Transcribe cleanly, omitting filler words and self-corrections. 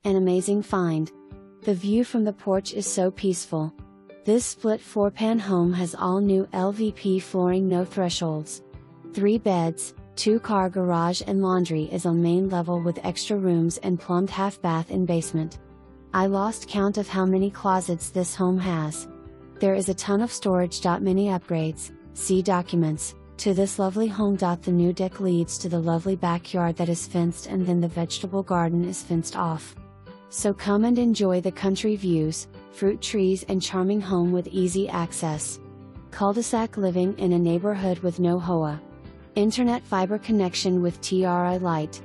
An amazing find. The view from the porch is so peaceful. This split floorpan home has all new LVP flooring, no thresholds. 3 beds, 2-car garage and laundry is on main level with extra rooms and plumbed half bath in basement. I lost count of how many closets this home has. There is a ton of storage.Many upgrades, see documents, to this lovely home. The new deck leads to the lovely backyard that is fenced, and then the vegetable garden is fenced off. So come and enjoy the country views, fruit trees and charming home with easy access. Cul-de-sac, living in a neighborhood with no HOA. Internet fiber connection with TRI light.